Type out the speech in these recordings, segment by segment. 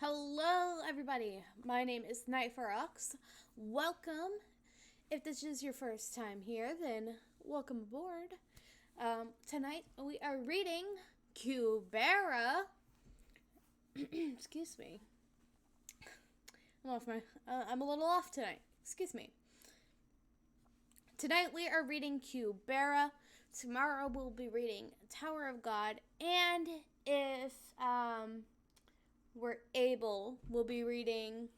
Hello, everybody. My name is Night for Ox. Welcome. If this is your first time here, then welcome aboard. Tonight we are reading Kubera. Excuse me. I'm a little off tonight. Excuse me. Tonight we are reading Kubera. Tomorrow we'll be reading Tower of God. And if we're able, we'll be reading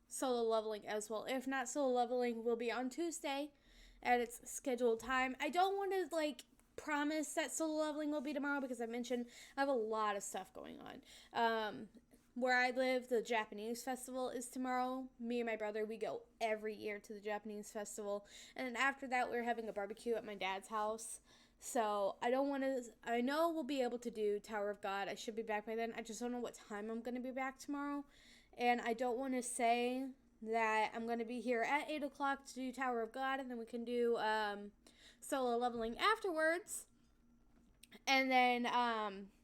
Solo Leveling as well. If not, Solo Leveling will be on Tuesday at its scheduled time. I don't want to promise that Solo Leveling will be tomorrow because I mentioned I have a lot of stuff going on. Where I live, the Japanese festival is tomorrow. Me and my brother, we go every year to the Japanese festival. And then after that, we're having a barbecue at my dad's house. So I know we'll be able to do Tower of God. I should be back by then. I just don't know what time I'm going to be back tomorrow. And I don't want to say that I'm going to be here at 8 o'clock to do Tower of God. And then we can do Solo Leveling afterwards. And then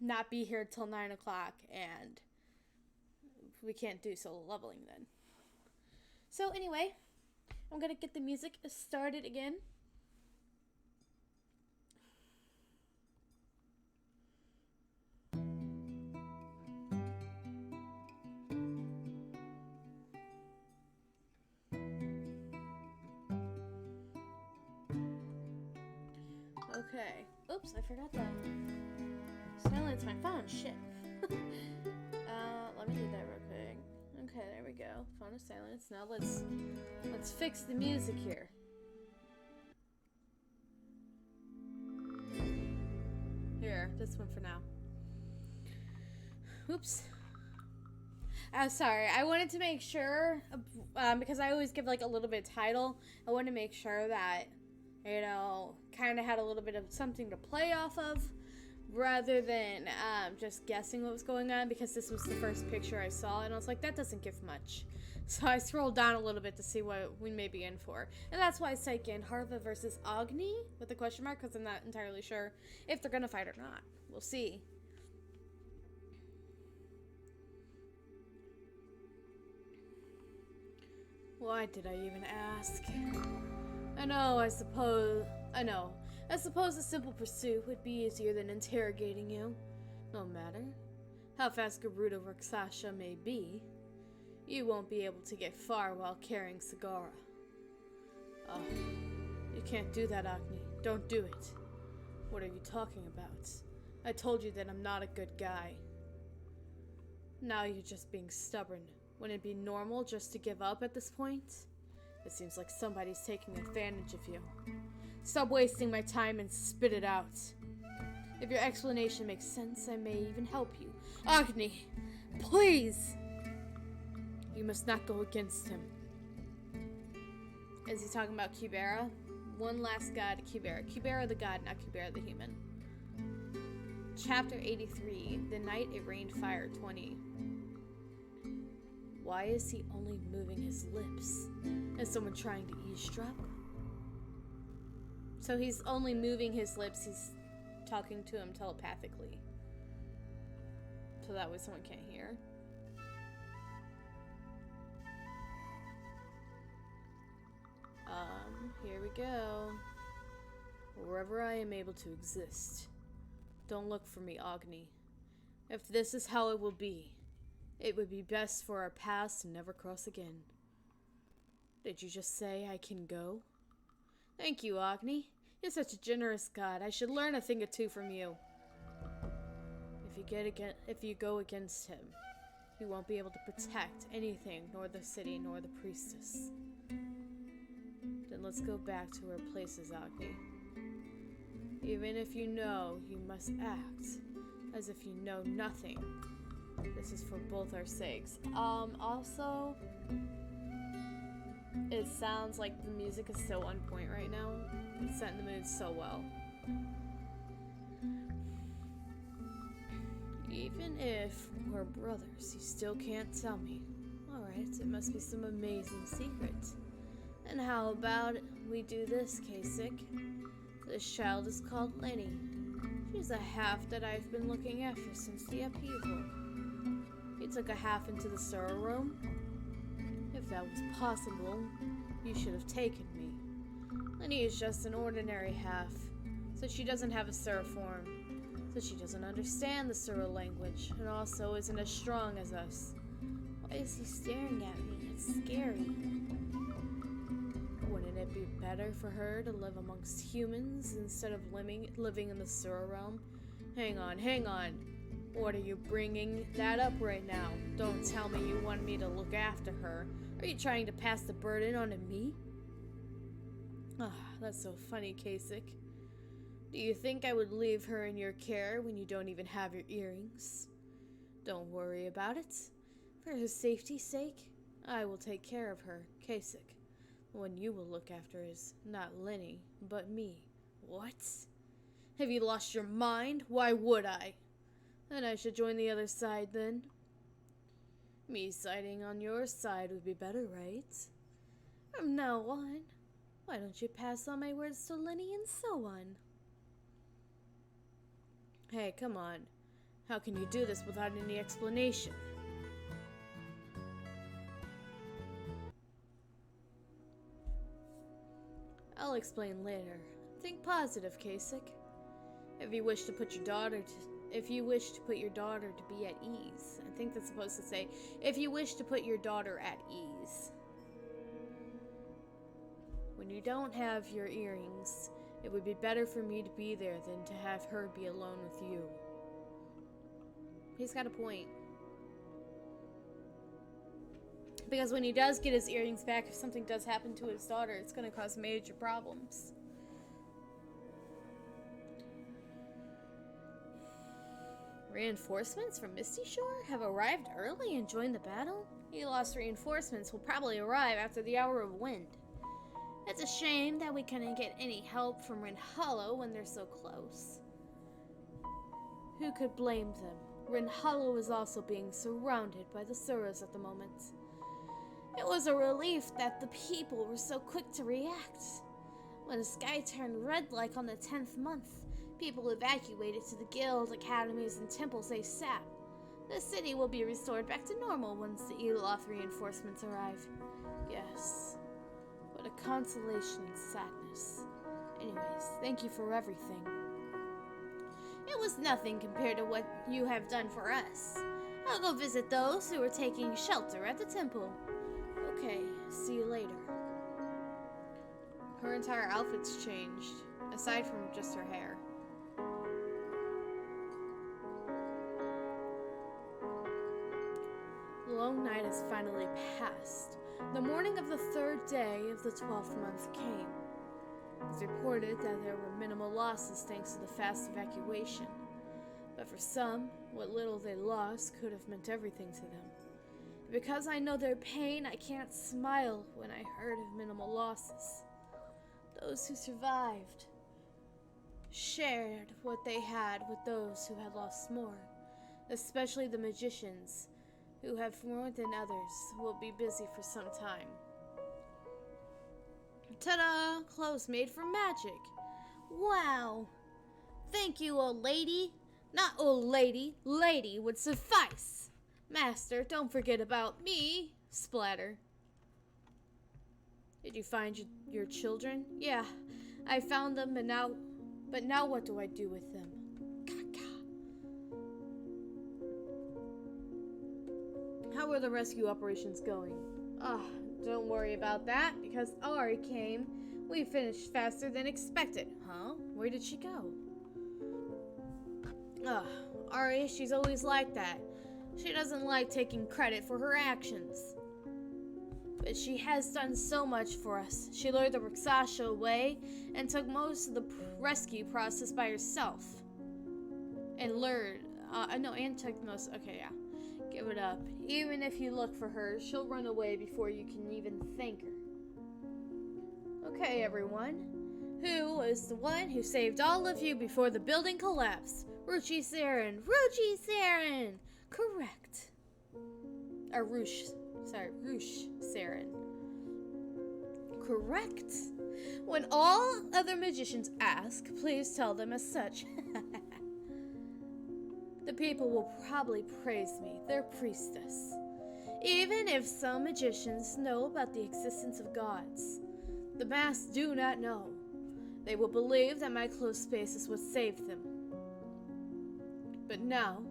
not be here till 9 o'clock. And we can't do Solo Leveling then. So anyway, I'm going to get the music started again. Okay. Oops, I forgot that. Silence my phone. Shit. Let me do that real quick. Okay, there we go. Phone is silence. Now let's fix the music here. Here, this one for now. Oops. Sorry. I wanted to make sure, because I always give a little bit of title. I wanted to make sure that, kind of had a little bit of something to play off of, rather than just guessing what was going on, because this was the first picture I saw, and I was like, that doesn't give much. So I scrolled down a little bit to see what we may be in for. And that's why I typed in Harva versus Agni with a question mark, because I'm not entirely sure if they're going to fight or not. We'll see. Why did I even ask? I suppose a simple pursuit would be easier than interrogating you. No matter how fast Gerudo Rakshasa may be, you won't be able to get far while carrying Sagara. Oh, you can't do that, Agni. Don't do it. What are you talking about? I told you that I'm not a good guy. Now you're just being stubborn. Wouldn't it be normal just to give up at this point? It seems like somebody's taking advantage of you. Stop wasting my time and spit it out. If your explanation makes sense, I may even help you. Agni, please! You must not go against him. Is he talking about Kubera? One last god, Kubera. Kubera the god, not Kubera the human. Chapter 83, The Night It Rained Fire 20. Why is he only moving his lips? Is someone trying to eavesdrop? So he's only moving his lips, he's talking to him telepathically. So that way someone can't hear. Here we go. Wherever I am able to exist. Don't look for me, Agni. If this is how it will be, it would be best for our paths to never cross again. Did you just say I can go? Thank you, Agni. You're such a generous god. I should learn a thing or two from you. If you go against him, you won't be able to protect anything, nor the city, nor the priestess. Then let's go back to our places, Agni. Even if you know, you must act as if you know nothing. This is for both our sakes. Also, it sounds like the music is so on point right now. It's setting the mood so well. Even if we're brothers, you still can't tell me. Alright, it must be some amazing secret. And how about we do this, Kasich? This child is called Lenny. She's a half that I've been looking after since the upheaval. You took a half into the sewer room? If that was possible, you should have taken me. Lenny is just an ordinary half, so she doesn't have a sewer form, so she doesn't understand the sewer language, and also isn't as strong as us. Why is he staring at me? It's scary. Wouldn't it be better for her to live amongst humans instead of living in the sewer realm? Hang on. What are you bringing that up right now? Don't tell me you want me to look after her. Are you trying to pass the burden on to me? Ah, that's so funny, Kasich. Do you think I would leave her in your care when you don't even have your earrings? Don't worry about it. For her safety's sake, I will take care of her, Kasich. The one you will look after is not Lenny, but me. What? Have you lost your mind? Why would I? Then I should join the other side, then. Me siding on your side would be better, right? From now on, why don't you pass on my words to Lenny and so on? Hey, come on. How can you do this without any explanation? I'll explain later. Think positive, Kasich. If you wish to put your daughter to be at ease. I think that's supposed to say, if you wish to put your daughter at ease. When you don't have your earrings, it would be better for me to be there than to have her be alone with you. He's got a point. Because when he does get his earrings back, if something does happen to his daughter, it's going to cause major problems. Reinforcements from Misty Shore have arrived early and joined the battle? He lost reinforcements will probably arrive after the Hour of Wind. It's a shame that we couldn't get any help from Rin Hollow when they're so close. Who could blame them? Rin Hollow is also being surrounded by the Suras at the moment. It was a relief that the people were so quick to react. When the sky turned red like on the 10th month, people evacuated to the guild, academies, and temples ASAP. The city will be restored back to normal once the Eloth reinforcements arrive. Yes. What a consolation in sadness. Anyways, thank you for everything. It was nothing compared to what you have done for us. I'll go visit those who are taking shelter at the temple. Okay, see you later. Her entire outfit's changed, aside from just her hair. The long night has finally passed. The morning of the 3rd day of the 12th month came. It was reported that there were minimal losses thanks to the fast evacuation. But for some, what little they lost could have meant everything to them. Because I know their pain, I can't smile when I heard of minimal losses. Those who survived shared what they had with those who had lost more, especially the magicians, who have more than others, will be busy for some time. Ta-da! Clothes made from magic. Wow! Thank you, old lady. Not old lady. Lady would suffice. Master, don't forget about me. Splatter. Did you find your children? Yeah, I found them, but now what do I do with them? How are the rescue operations going? Don't worry about that, because Ari came. We finished faster than expected. Huh? Where did she go? Ari, she's always like that. She doesn't like taking credit for her actions. But she has done so much for us. She lured the Rakshasa away and took most of the rescue process by herself. And took most, okay, yeah. Give it up. Even if you look for her, she'll run away before you can even thank her. Okay, everyone. Who was the one who saved all of you before the building collapsed? Ruchi Saren. Ruchi Saren! Correct. Roosh Saren. Correct. When all other magicians ask, please tell them as such. The people will probably praise me, their priestess. Even if some magicians know about the existence of gods, the mass do not know. They will believe that my close space is what saved them. But now,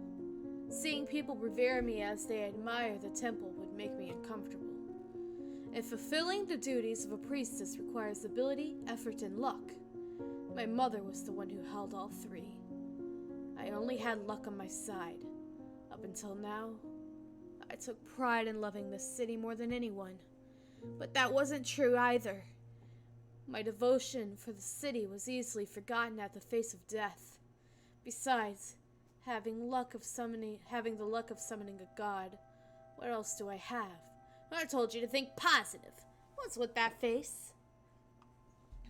seeing people revere me as they admire the temple would make me uncomfortable. and fulfilling the duties of a priestess requires ability, effort, and luck. My mother was the one who held all three. I only had luck on my side. Up until now, I took pride in loving this city more than anyone. But that wasn't true either. My devotion for the city was easily forgotten at the face of death. Besides, having the luck of summoning a god, what else do I have? I told you to think positive. What's with that face?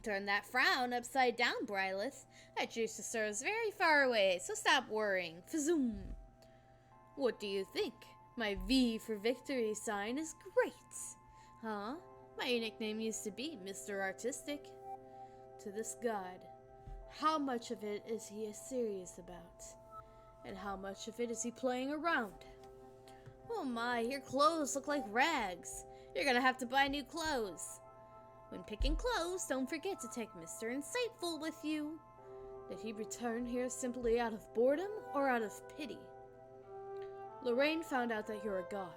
Turn that frown upside down, Brylith. That juice is very far away, so stop worrying. Fazoom. What do you think? My V for victory sign is great. Huh? My nickname used to be Mr. Artistic. To this god, how much of it is he serious about? And how much of it is he playing around? Oh my, your clothes look like rags. You're gonna have to buy new clothes. When picking clothes, don't forget to take Mr. Insightful with you. Did he return here simply out of boredom or out of pity? Lorraine found out that you're a god.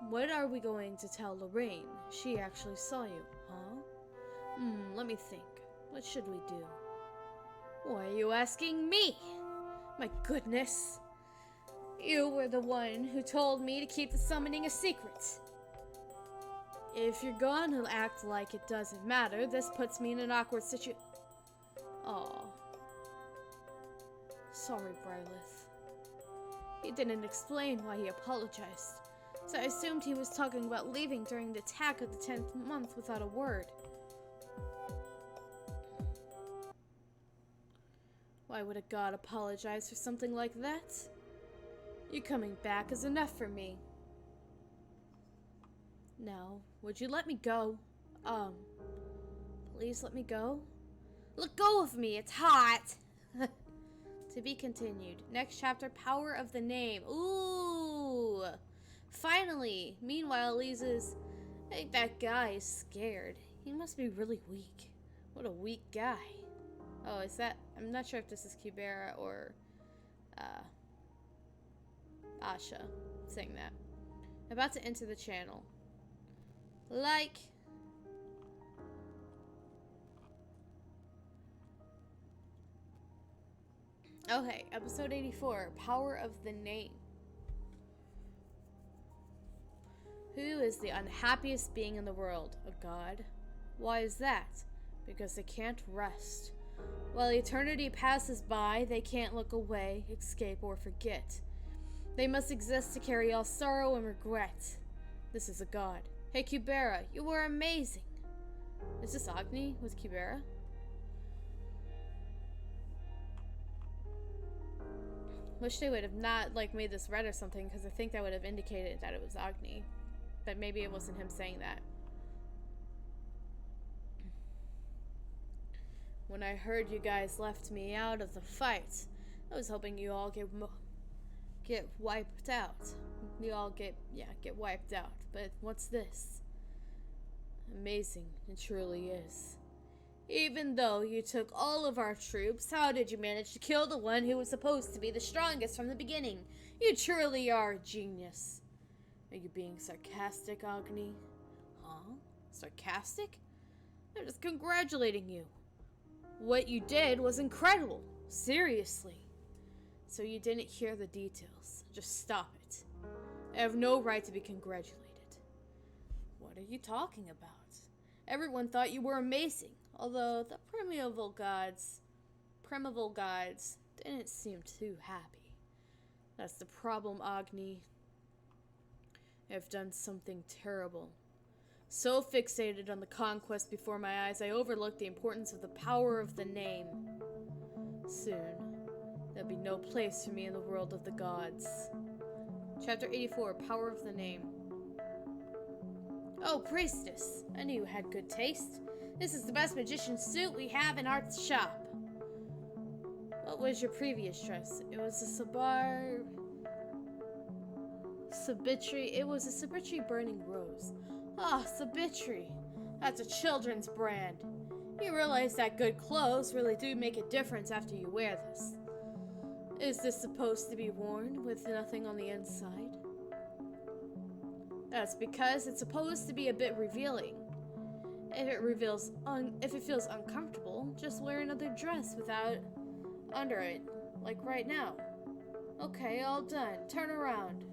What are we going to tell Lorraine? She actually saw you, huh? Let me think. What should we do? Why are you asking me? My goodness. You were the one who told me to keep the summoning a secret. If you're gonna act like it doesn't matter, this puts me in an awkward situation. Aw. Sorry, Brylith. He didn't explain why he apologized, so I assumed he was talking about leaving during the attack of the 10th month without a word. Why would a god apologize for something like that? You coming back is enough for me. Now, would you let me go? Please let me go? Let go of me, it's hot! To be continued. Next chapter, Power of the Name. Ooh! Finally! Meanwhile, Lisa's... I think that guy is scared. He must be really weak. What a weak guy. Oh, is that... I'm not sure if this is Kubera or... Asha saying that. About to enter the channel. Like... Okay, episode 84, Power of the Name. Who is the unhappiest being in the world? A god? Why is that? Because they can't rest. While eternity passes by, they can't look away, escape, or forget. They must exist to carry all sorrow and regret. This is a god. Hey Kubera, you were amazing. Is this Agni with Kubera? Wish they would have not made this red or something, because I think that would have indicated that it was Agni. But maybe it wasn't him saying that. When I heard you guys left me out of the fight, I was hoping you all get wiped out. You all get wiped out. But what's this? Amazing, it truly is. Even though you took all of our troops, how did you manage to kill the one who was supposed to be the strongest from the beginning? You truly are a genius. Are you being sarcastic, Agni? Huh? Sarcastic? I'm just congratulating you. What you did was incredible. Seriously. So you didn't hear the details. Just stop it. I have no right to be congratulated. What are you talking about? Everyone thought you were amazing. Although the primeval gods didn't seem too happy. That's the problem, Agni. I've done something terrible. So fixated on the conquest before my eyes, I overlooked the importance of the power of the name. Soon, there'll be no place for me in the world of the gods. Chapter 84, Power of the Name. Oh, priestess, I knew you had good taste. This is the best magician suit we have in our shop. What was your previous dress? It was a Sabitri burning rose. Ah, Sabitri. That's a children's brand. You realize that good clothes really do make a difference after you wear this. Is this supposed to be worn with nothing on the inside? That's because it's supposed to be a bit revealing. If it feels uncomfortable, just wear another dress without under it, like right now. Okay, all done. Turn around.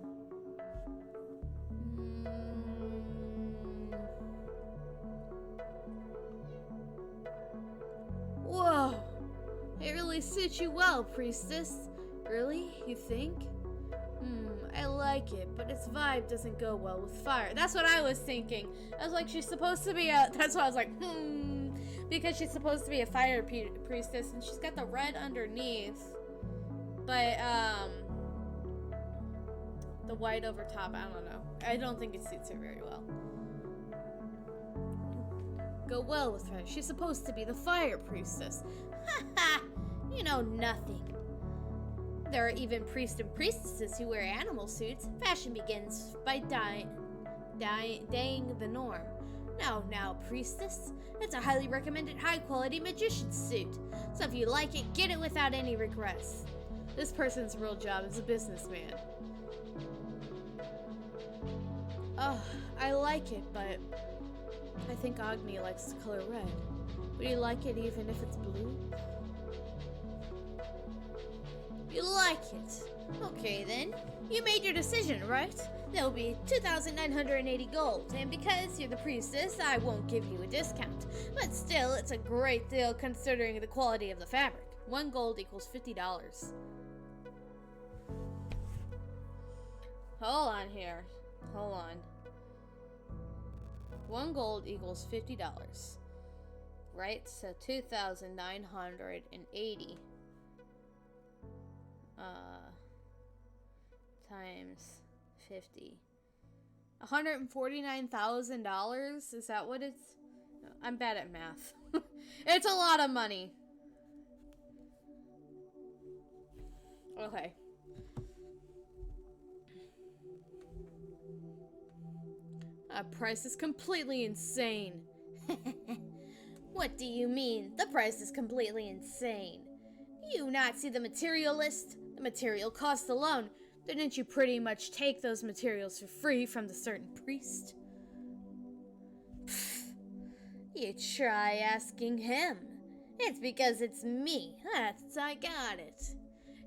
Whoa! It really suits you well, priestess. Really? You think? I like it, but its vibe doesn't go well with fire. That's what I was thinking. I was like, she's supposed to be a... That's why I was like, because she's supposed to be a fire priestess, and she's got the red underneath. But, the white over top, I don't know. I don't think it suits her very well. Go well with her. She's supposed to be the fire priestess. Ha ha! You know nothing. There are even priests and priestesses who wear animal suits. Fashion begins by dying the norm. Now, priestess. It's a highly recommended high-quality magician's suit. So if you like it, get it without any regrets. This person's real job is a businessman. Oh, I like it, but I think Agni likes the color red. Would you like it even if it's blue? You like it? Okay then. You made your decision, right? There'll be 2,980 gold, and because you're the priestess, I won't give you a discount. But still, it's a great deal considering the quality of the fabric. 1 gold equals $50. Hold on here. Hold on. 1 gold equals $50. Right? So 2,980. Times 50. $149,000? Is that what it's? I'm bad at math. It's a lot of money. Okay. That price is completely insane. What do you mean? The price is completely insane. Do you not see the material list? The material cost alone. Didn't you pretty much take those materials for free from the certain priest? Pfft. You try asking him. It's because it's me. I got it.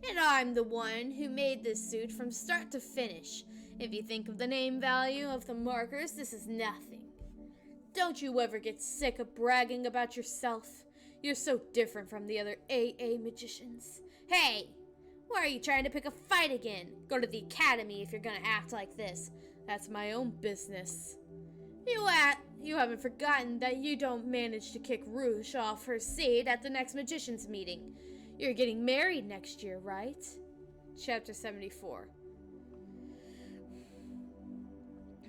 And I'm the one who made this suit from start to finish. If you think of the name value of the markers, this is nothing. Don't you ever get sick of bragging about yourself? You're so different from the other AA magicians. Hey! Why are you trying to pick a fight again? Go to the academy if you're gonna act like this. That's my own business. You haven't forgotten that you don't manage to kick Rouge off her seat at the next magician's meeting. You're getting married next year, right? Chapter 74.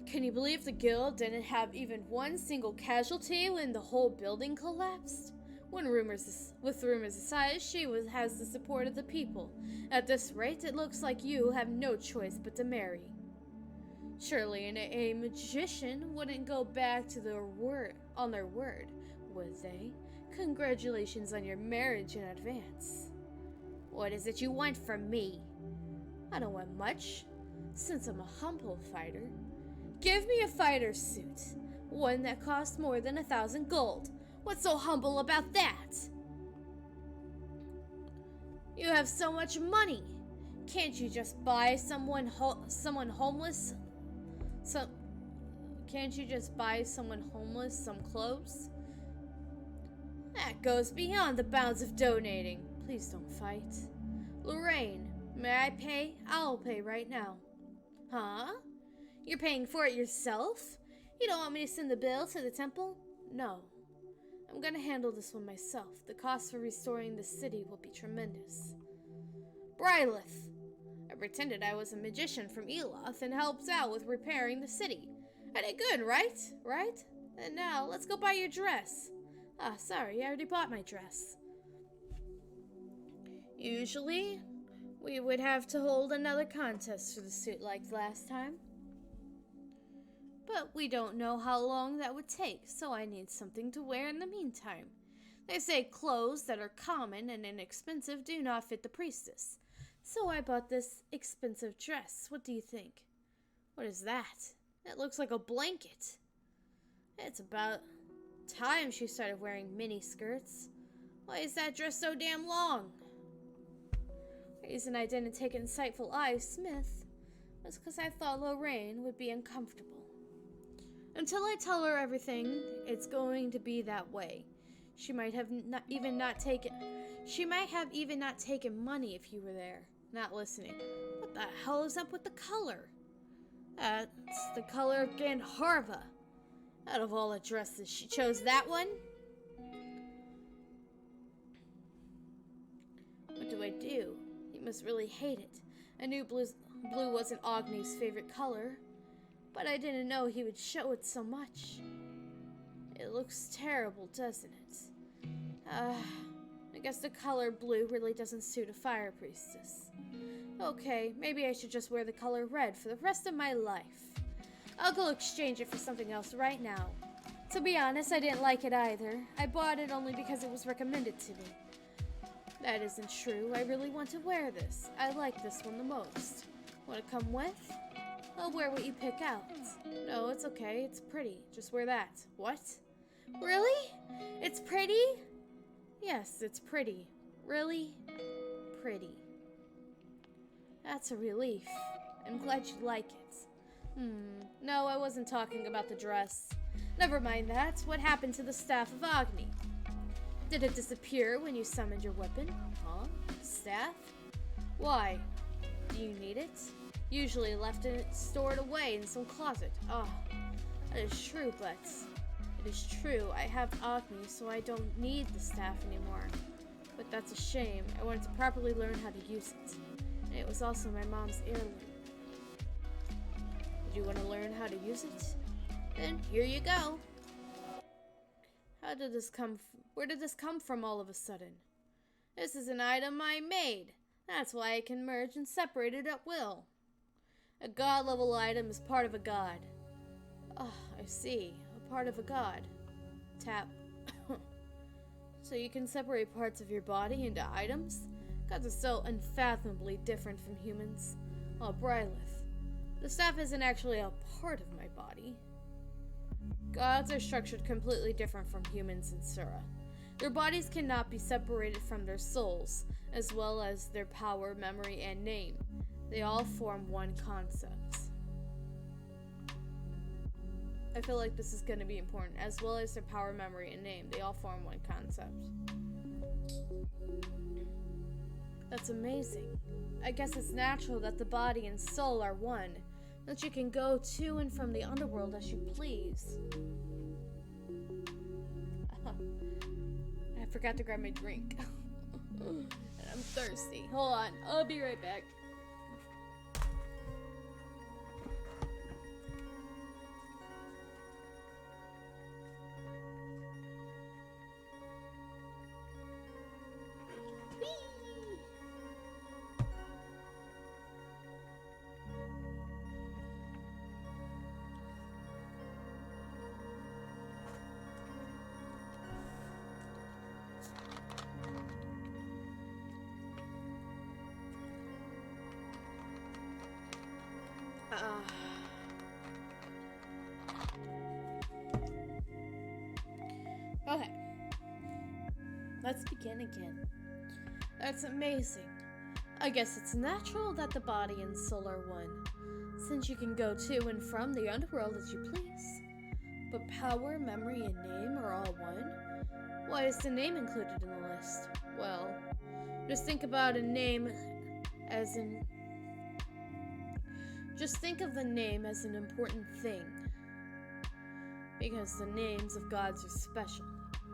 Can you believe the guild didn't have even one single casualty when the whole building collapsed? With rumors aside, she has the support of the people. At this rate, it looks like you have no choice but to marry. Surely a magician wouldn't go back to their word, would they? Congratulations on your marriage in advance. What is it you want from me? I don't want much, since I'm a humble fighter. Give me a fighter suit, one that costs more than 1,000 gold. What's so humble about that? You have so much money. Can't you just buy someone homeless? Can't you just buy someone homeless some clothes? That goes beyond the bounds of donating. Please don't fight. Lorraine, may I pay? I'll pay right now. Huh? You're paying for it yourself? You don't want me to send the bill to the temple? No. I'm gonna handle this one myself. The cost for restoring the city will be tremendous. Brylith! I pretended I was a magician from Eloth and helped out with repairing the city. I did good, right? Right? And now, let's go buy your dress. Ah, sorry, I already bought my dress. Usually, we would have to hold another contest for the suit like last time. But we don't know how long that would take, so I need something to wear in the meantime. They say clothes that are common and inexpensive do not fit the priestess. So I bought this expensive dress. What do you think? What is that? It looks like a blanket. It's about time she started wearing mini skirts. Why is that dress so damn long? The reason I didn't take an insightful eye of Smith was because I thought Lorraine would be uncomfortable. Until I tell her everything, it's going to be that way. She might have even not taken money if you were there, not listening. What the hell is up with the color? That's the color of Gandharva. Out of all the dresses, she chose that one? What do I do? He must really hate it. I knew blue wasn't Agni's favorite color, but I didn't know he would show it so much. It looks terrible, doesn't it? I guess the color blue really doesn't suit a fire priestess. Okay, maybe I should just wear the color red for the rest of my life. I'll go exchange it for something else right now. To be honest, I didn't like it either. I bought it only because it was recommended to me. That isn't true. I really want to wear this. I like this one the most. Want to come with? I'll wear what you pick out. No, it's okay. It's pretty. Just wear that. What? Really? It's pretty? Yes, it's pretty. Really? Pretty. That's a relief. I'm glad you like it. No, I wasn't talking about the dress. Never mind that. What happened to the staff of Agni? Did it disappear when you summoned your weapon? Huh? Staff? Why? Do you need it? Usually left it stored away in some closet. That is true, but it is true. I have Agni, so I don't need the staff anymore. But that's a shame. I wanted to properly learn how to use it. And it was also my mom's heirloom. Did you want to learn how to use it? Then here you go. Where did this come from all of a sudden? This is an item I made. That's why I can merge and separate it at will. A god-level item is part of a god. Oh, I see. A part of a god. Tap. So you can separate parts of your body into items? Gods are so unfathomably different from humans. Oh, Brylith. The staff isn't actually a part of my body. Gods are structured completely different from humans in Sura. Their bodies cannot be separated from their souls, as well as their power, memory, and name. They all form one concept. I feel like this is going to be important. As well as their power, memory, and name. They all form one concept. That's amazing. I guess it's natural that the body and soul are one. That you can go to and from the underworld as you please. I forgot to grab my drink. And I'm thirsty. Hold on, I'll be right back. Okay. Let's begin again. That's amazing. I guess it's natural that the body and soul are one, since you can go to and from the underworld as you please. But power, memory, and name are all one? Why is the name included in the list? Well, just think about a name as in... Just think of the name as an important thing. Because the names of gods are special.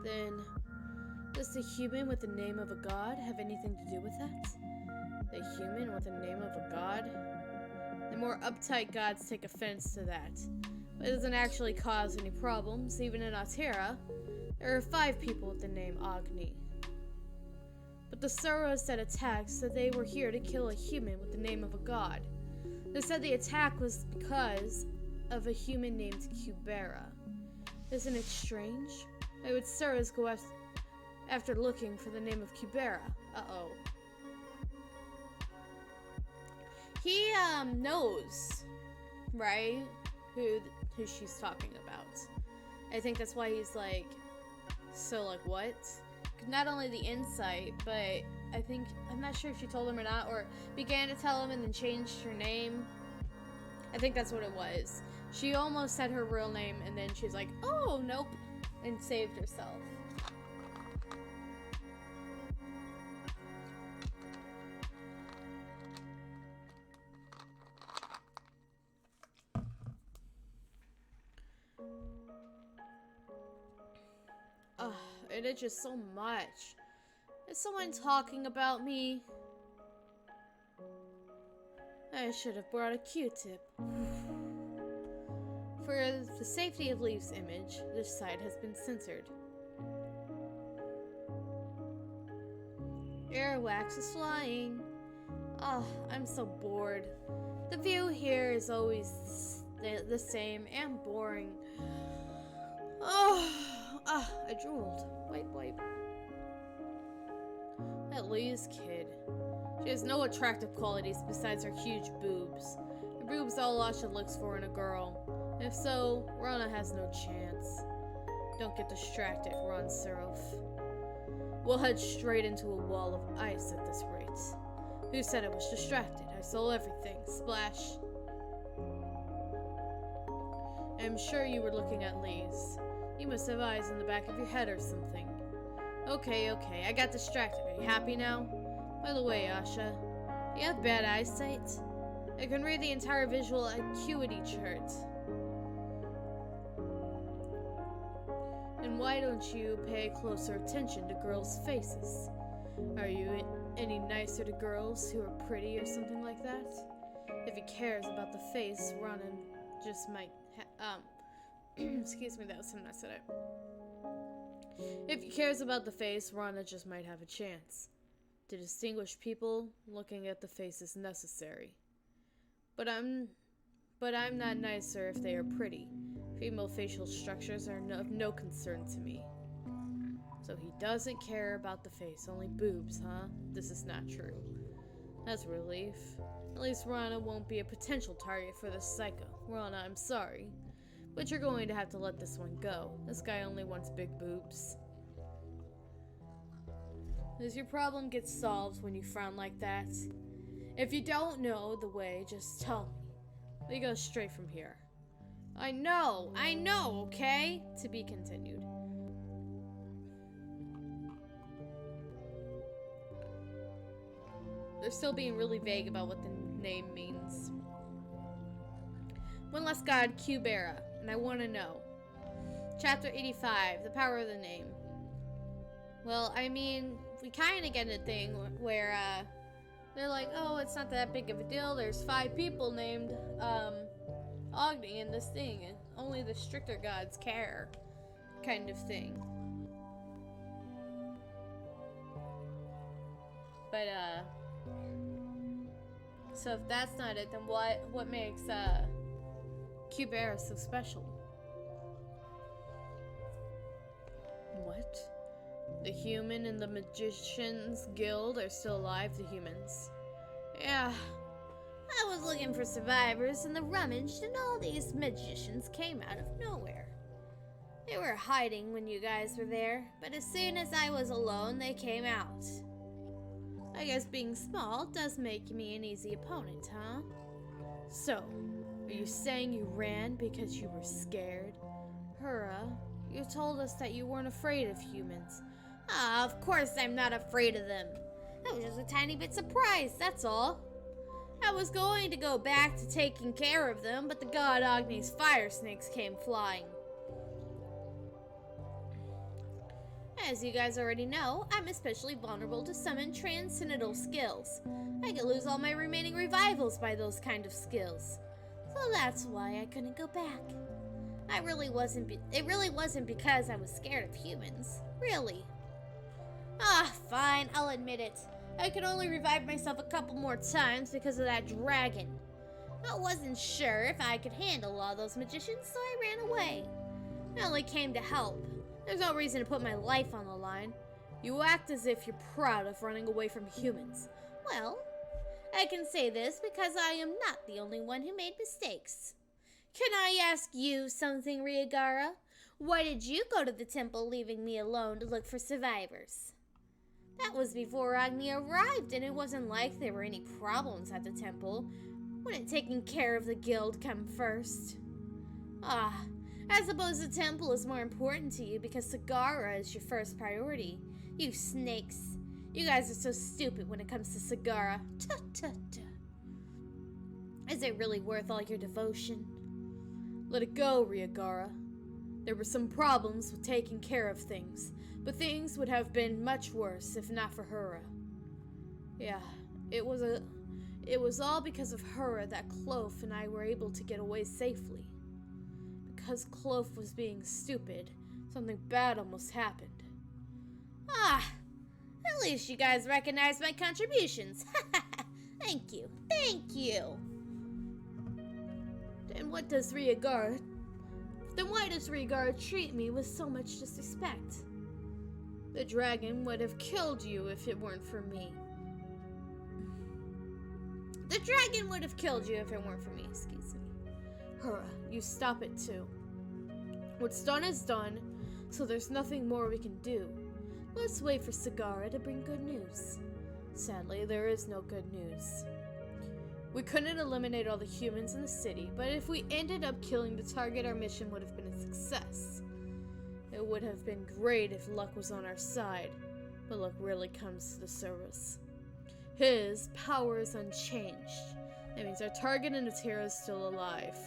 Then, does the human with the name of a god have anything to do with that? The human with the name of a god? The more uptight gods take offense to that. But it doesn't actually cause any problems. Even in Altera, there are 5 people with the name Agni. But the Suras that attacked said they were here to kill a human with the name of a god. They said the attack was because of a human named Kubera. Isn't it strange? Why would Suras go after looking for the name of Kubera? Uh-oh. He, knows, right? who she's talking about. I think that's why he's like, so like what? Not only the insight, but I think, I'm not sure if she told him or not, or began to tell him and then changed her name. I think that's what it was. She almost said her real name and then she's like, oh, nope, and saved herself. And it's just so much. Is someone talking about me? I should have brought a Q-tip. For the safety of Leaf's image, this side has been censored. Airwax is flying. Oh, I'm so bored. The view here is always the same and boring. I drooled. Wipe. That Lee's kid. She has no attractive qualities besides her huge boobs. Her boobs all Asha looks for in a girl. If so, Rana has no chance. Don't get distracted, Ron Seraph. We'll head straight into a wall of ice at this rate. Who said I was distracted? I saw everything. Splash. I'm sure you were looking at Lee's. You must have eyes in the back of your head or something. Okay, I got distracted. Are you happy now? By the way, Asha, do you have bad eyesight? I can read the entire visual acuity chart. And why don't you pay closer attention to girls' faces? Are you any nicer to girls who are pretty or something like that? If he cares about the face, Ronan just might excuse me, that was something I said it. If he cares about the face, Rana just might have a chance. To distinguish people, looking at the face is necessary. But I'm not nicer if they are pretty. Female facial structures are of no concern to me. So he doesn't care about the face, only boobs, huh? This is not true. That's a relief. At least Rana won't be a potential target for this psycho. Rana, I'm sorry. But you're going to have to let this one go. This guy only wants big boobs. Does your problem get solved when you frown like that? If you don't know the way, just tell me. We go straight from here. I know, okay? To be continued. They're still being really vague about what the name means. One last god, Kubera, and I want to know. Chapter 85, the power of the name. Well, I mean, we kind of get a thing where, they're like, oh, it's not that big of a deal. There's 5 people named, Agni in this thing, and only the stricter gods care, kind of thing. But, so if that's not it, then what makes, Kubera so special? What? The human and the magician's guild are still alive, the humans. Yeah. I was looking for survivors and the rummaged and all these magicians came out of nowhere. They were hiding when you guys were there, but as soon as I was alone, they came out. I guess being small does make me an easy opponent, huh? So, are you saying you ran because you were scared? Hura, you told us that you weren't afraid of humans. Ah, of course I'm not afraid of them. I was just a tiny bit surprised, that's all. I was going to go back to taking care of them, but the god Agni's fire snakes came flying. As you guys already know, I'm especially vulnerable to summon transcendental skills. I could lose all my remaining revivals by those kind of skills. So that's why I couldn't go back. It really wasn't because I was scared of humans. Really. Ah, fine, I'll admit it. I could only revive myself a couple more times because of that dragon. I wasn't sure if I could handle all those magicians, so I ran away. I only came to help. There's no reason to put my life on the line. You act as if you're proud of running away from humans. Well, I can say this because I am not the only one who made mistakes. Can I ask you something, Ryagara? Why did you go to the temple leaving me alone to look for survivors? That was before Agni arrived, and it wasn't like there were any problems at the temple. Wouldn't taking care of the guild come first? Ah, I suppose the temple is more important to you because Sagara is your first priority. You snakes. You guys are so stupid when it comes to Sagara. Tut-tut-tut. Is it really worth all your devotion? Let it go, Ryagara. There were some problems with taking care of things, but things would have been much worse if not for Hura. Yeah, it was all because of Hura that Clove and I were able to get away safely. Because Clove was being stupid, something bad almost happened. Ah, at least you guys recognize my contributions. Thank you, thank you. Then why does Ryagara treat me with so much disrespect? The dragon would have killed you if it weren't for me. The dragon would have killed you if it weren't for me, excuse me. Hura, you stop it too. What's done is done, so there's nothing more we can do. Let's wait for Sagara to bring good news. Sadly, there is no good news. We couldn't eliminate all the humans in the city, but if we ended up killing the target, our mission would have been a success. It would have been great if luck was on our side, but luck rarely comes to the service. His power is unchanged. That means our target in the Terra is still alive.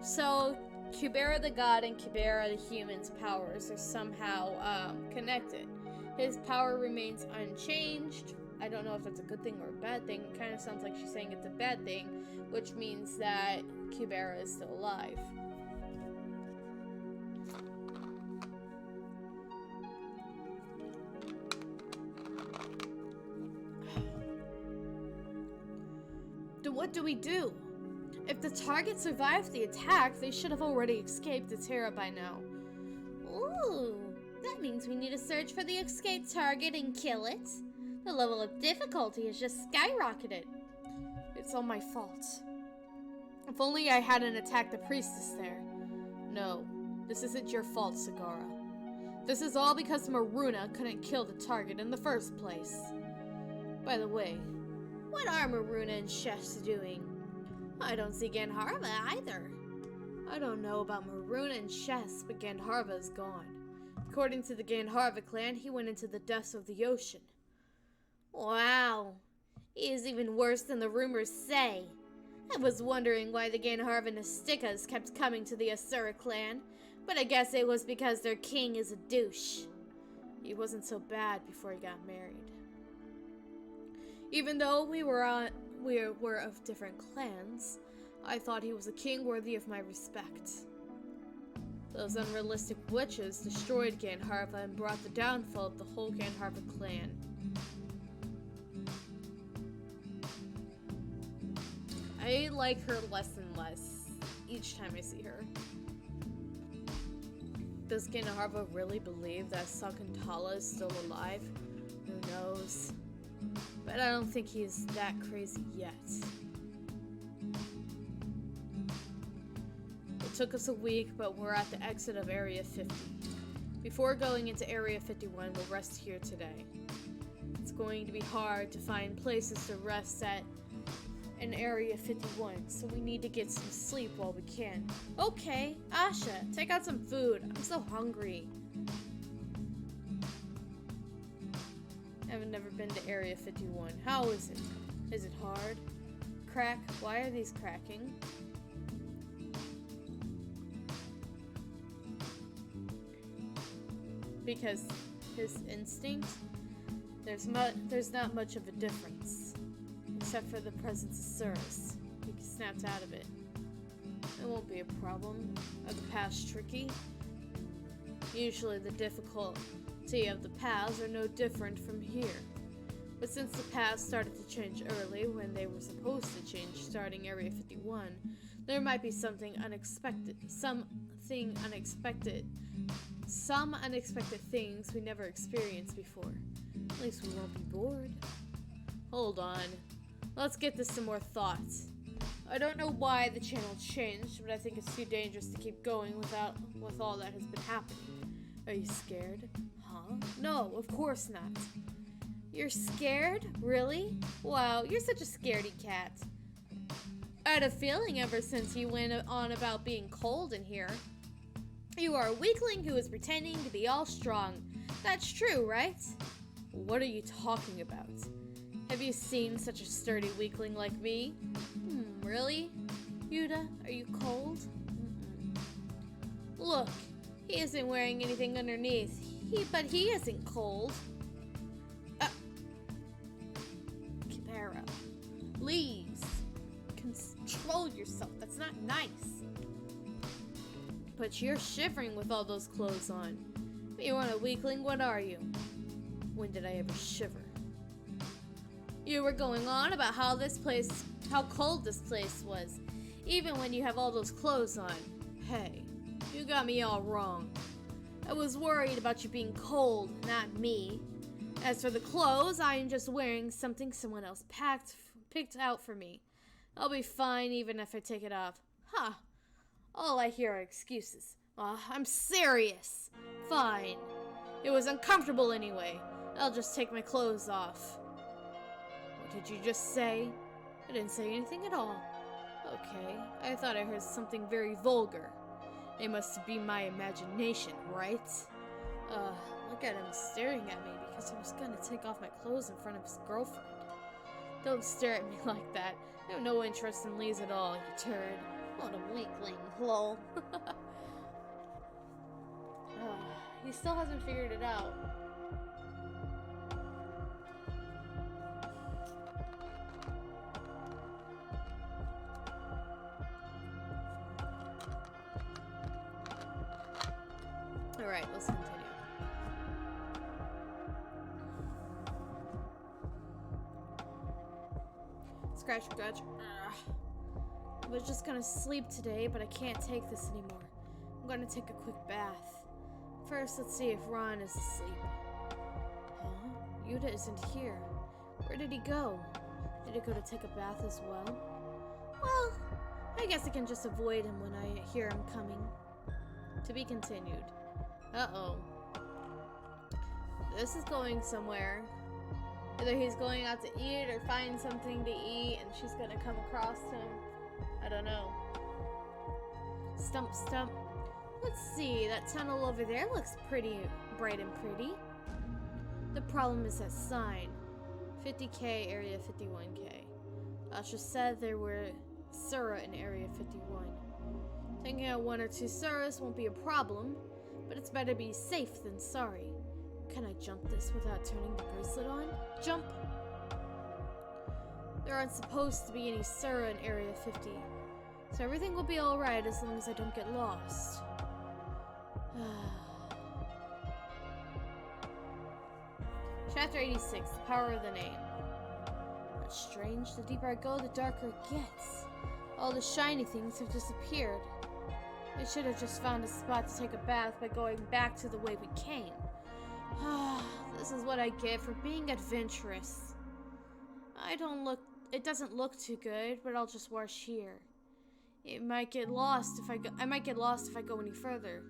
So, Kubera the god and Kubera the human's powers are somehow connected. His power remains unchanged. I don't know if that's a good thing or a bad thing. It kind of sounds like she's saying it's a bad thing, which means that Kubera is still alive. Then what do we do? If the target survived the attack, they should have already escaped the Terra by now. Ooh. That means we need to search for the escaped target and kill it. The level of difficulty has just skyrocketed. It's all my fault. If only I hadn't attacked the priestess there. No, this isn't your fault, Sagara. This is all because Maruna couldn't kill the target in the first place. By the way, what are Maruna and Shesh doing? I don't see Gandharva either. I don't know about Maruna and Shesh, but Gandharva is gone. According to the Gandharva clan, he went into the depths of the ocean. Wow, he is even worse than the rumors say. I was wondering why the Gandharva Nastikas kept coming to the Asura clan, but I guess it was because their king is a douche. He wasn't so bad before he got married. Even though we were of different clans, I thought he was a king worthy of my respect. Those unrealistic witches destroyed Gandharva and brought the downfall of the whole Gandharva clan. I like her less and less each time I see her. Does Gandharva really believe that Sakuntala is still alive? Who knows? But I don't think he is that crazy yet. It took us a week, but we're at the exit of Area 50. Before going into Area 51, we'll rest here today. It's going to be hard to find places to rest at in Area 51, so we need to get some sleep while we can. Okay, Asha, take out some food. I'm so hungry. I've never been to Area 51. How is it? Is it hard? Crack? Why are these cracking? Because his instinct, there's not much of a difference, except for the presence of Cirrus. He snapped out of it. It won't be a problem. Are the paths tricky? Usually the difficulty of the paths are no different from here. But since the paths started to change early, when they were supposed to change starting Area 51, there might be some unexpected things we never experienced before. At least we won't be bored. Hold on. let's get this some more thought. I don't know why the channel changed, but I think it's too dangerous to keep going with all that has been happening. Are you scared? Huh? No, of course not. You're scared? Really? Wow, you're such a scaredy cat. I had a feeling ever since you went on about being cold in here. You are a weakling who is pretending to be all strong. That's true, right? What are you talking about? Have you seen such a sturdy weakling like me? Really? Yuta, are you cold? Look, he isn't wearing anything underneath. But he isn't cold. Kubera, please. Control yourself. That's not nice. But you're shivering with all those clothes on. You aren't a weakling, what are you? When did I ever shiver? You were going on about how cold this place was, even when you have all those clothes on. Hey, you got me all wrong. I was worried about you being cold, not me. As for the clothes, I am just wearing something someone else picked out for me. I'll be fine even if I take it off. Ha! All I hear are excuses. I'm serious. Fine. It was uncomfortable anyway. I'll just take my clothes off. What did you just say? I didn't say anything at all. Okay, I thought I heard something very vulgar. It must be my imagination, right? Look at him staring at me because I was gonna take off my clothes in front of his girlfriend. Don't stare at me like that. I have no interest in Lee's at all, you turd. What a weakling, lol. He still hasn't figured it out. Alright, let's continue. Scratch, scratch. I was just gonna sleep today, but I can't take this anymore. I'm gonna take a quick bath. First, let's see if Ron is asleep. Huh? Yuta isn't here. Where did he go? Did he go to take a bath as well? Well, I guess I can just avoid him when I hear him coming. To be continued. Uh-oh. This is going somewhere. Either he's going out to eat or find something to eat and she's gonna come across him. I don't know. Stump, stump. Let's see, that tunnel over there looks pretty bright and pretty. The problem is that sign. 50K, area 51K. Asha said there were Sura in area 51. Taking out 1 or 2 Suras won't be a problem, but it's better be safe than sorry. Can I jump this without turning the bracelet on? Jump! There aren't supposed to be any Sura in area 50, so everything will be alright as long as I don't get lost. Chapter 86, The Power of the Name. That's strange. The deeper I go, the darker it gets. All the shiny things have disappeared. I should have just found a spot to take a bath by going back to the way we came. This is what I get for being adventurous. It doesn't look too good, but I'll just wash here. I might get lost if I go any further.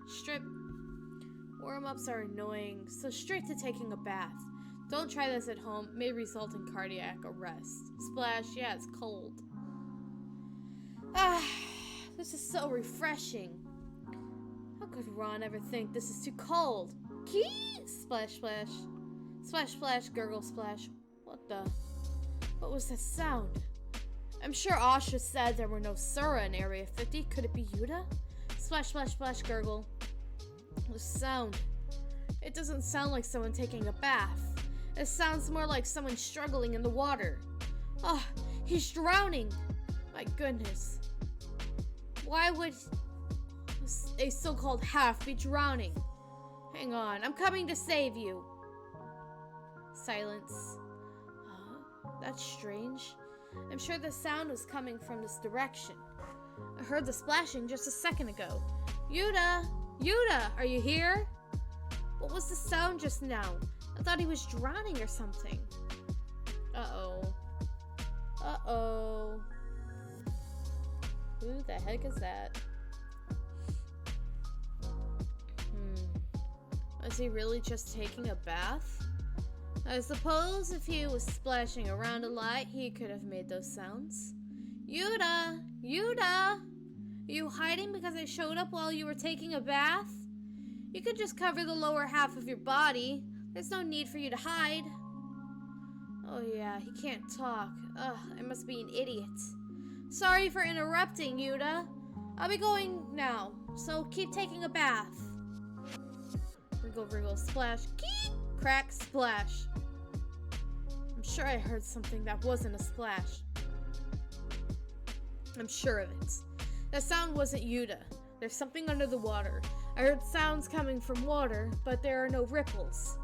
Warm-ups are annoying, so straight to taking a bath. Don't try this at home, it may result in cardiac arrest. Splash, yeah, it's cold. This is so refreshing. How could Ron ever think this is too cold? Kee! Splash, splash. Splash, splash, gurgle, splash. What was that sound? I'm sure Asha said there were no Sura in Area 50. Could it be Yuta? Splash, splash, splash, gurgle. The sound. It doesn't sound like someone taking a bath. It sounds more like someone struggling in the water. He's drowning. My goodness. Why would a so-called half be drowning? Hang on, I'm coming to save you. Silence. That's strange. I'm sure the sound was coming from this direction. I heard the splashing just a second ago. Yuta! Yuta! Are you here? What was the sound just now? I thought he was drowning or something. Uh-oh. Uh-oh. Who the heck is that? Was he really just taking a bath? I suppose if he was splashing around a lot, he could have made those sounds. Yuta! Yuta! Are you hiding because I showed up while you were taking a bath? You could just cover the lower half of your body. There's no need for you to hide. Oh yeah, he can't talk. Ugh, I must be an idiot. Sorry for interrupting, Yuta. I'll be going now, so keep taking a bath. Wriggle, wriggle, splash. Keep! Crack, splash. I'm sure I heard something that wasn't a splash. I'm sure of it. That sound wasn't Yuta. There's something under the water. I heard sounds coming from water, but there are no ripples.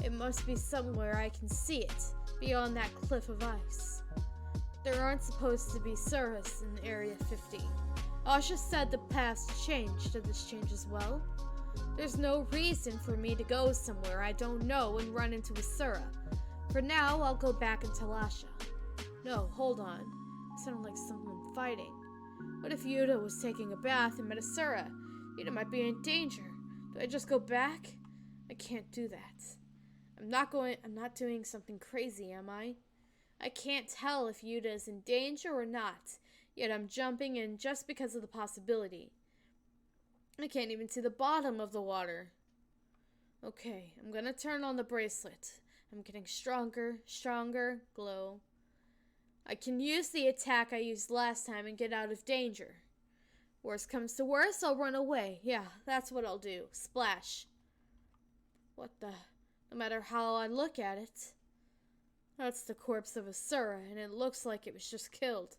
It must be somewhere I can see it, beyond that cliff of ice. There aren't supposed to be Suras in Area 50. Asha said the past changed. Did this change as well? There's no reason for me to go somewhere I don't know and run into a Sura. For now, I'll go back and tell Asha. No, hold on. It sounded like someone fighting. What if Yuta was taking a bath and met a Sura? Yuta might be in danger. Do I just go back? I can't do that. I'm not doing something crazy, am I? I can't tell if Yuta is in danger or not, yet I'm jumping in just because of the possibility. I can't even see the bottom of the water. Okay, I'm gonna turn on the bracelet. I'm getting stronger, glow. I can use the attack I used last time and get out of danger. Worst comes to worst, I'll run away. Yeah, that's what I'll do. Splash. What the... No matter how I look at it. That's the corpse of a Sura, and it looks like it was just killed.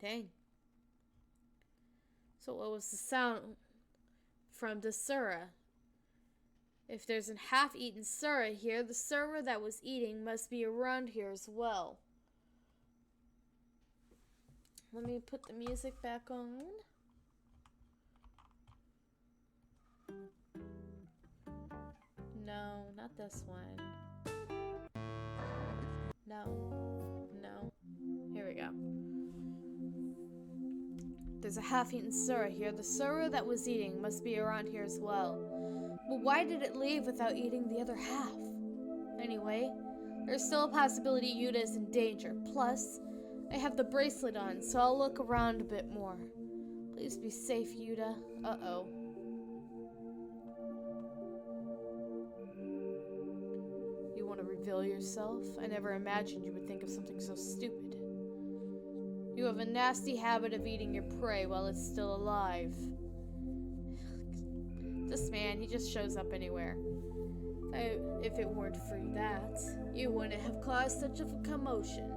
Dang. So what was the sound from the Sura? If there's a half-eaten Sura here, the Sura that was eating must be around here as well. Let me put the music back on. No, not this one. No. Here we go. There's a half-eaten Sura here. The Sura that was eating must be around here as well. But why did it leave without eating the other half? Anyway, there's still a possibility Yuta is in danger. Plus, I have the bracelet on, so I'll look around a bit more. Please be safe, Yuta. Uh-oh. You want to reveal yourself? I never imagined you would think of something so stupid. You have a nasty habit of eating your prey while it's still alive. This man, he just shows up anywhere. If it weren't for that, you wouldn't have caused such a commotion.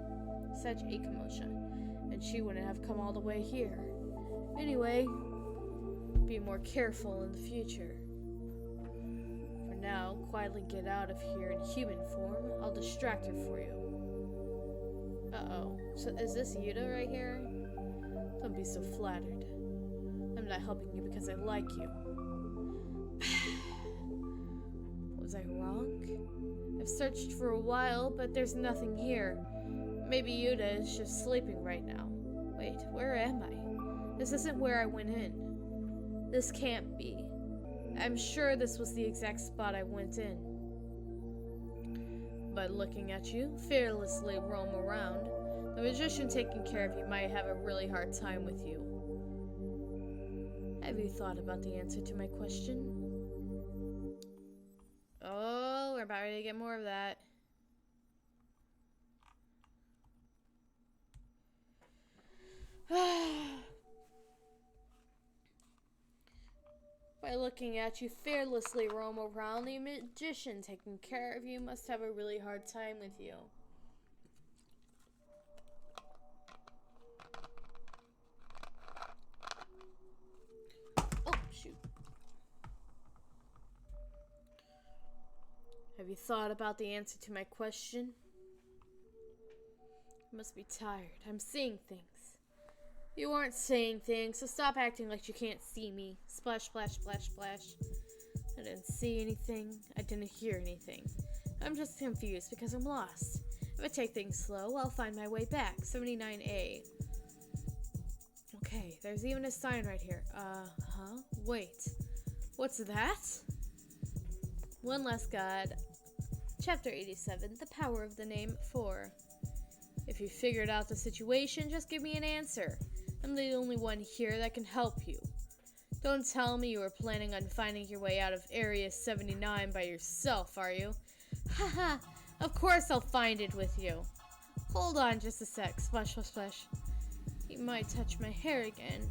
And she wouldn't have come all the way here. Anyway, be more careful in the future. For now, quietly get out of here in human form. I'll distract her for you. Uh-oh. So is this Yuta right here? Don't be so flattered. I'm not helping you because I like you. Was I wrong? I've searched for a while, but there's nothing here. Maybe Yuta is just sleeping right now. Wait, where am I? This isn't where I went in. This can't be. I'm sure this was the exact spot I went in. By looking at you, fearlessly roam around, the magician taking care of you might have a really hard time with you. Have you thought about the answer to my question? Oh, we're about ready to get more of that. By looking at you fearlessly roam around, the magician taking care of you must have a really hard time with you. Oh, shoot. Have you thought about the answer to my question? You must be tired. I'm seeing things. You aren't saying things, so stop acting like you can't see me. Splash, splash, splash, splash. I didn't see anything. I didn't hear anything. I'm just confused because I'm lost. If I take things slow, I'll find my way back. 79A. Okay, there's even a sign right here. Wait. What's that? One Last God. Chapter 87. The Power of the Name 4. If you figured out the situation, just give me an answer. I'm the only one here that can help you. Don't tell me you were planning on finding your way out of Area 79 by yourself, are you? Haha, of course I'll find it with you. Hold on just a sec. Splash, splash, splash. You might touch my hair again.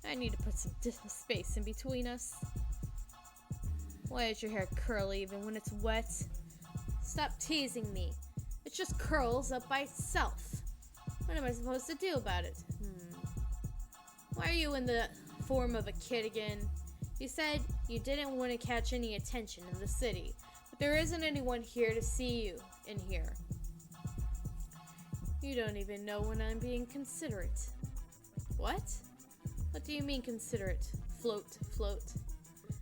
I need to put some space in between us. Why is your hair curly even when it's wet? Stop teasing me. It just curls up by itself. What am I supposed to do about it? Why are you in the form of a kid again? You said you didn't want to catch any attention in the city, but there isn't anyone here to see you in here. You don't even know when I'm being considerate. What? What do you mean considerate? Float, float.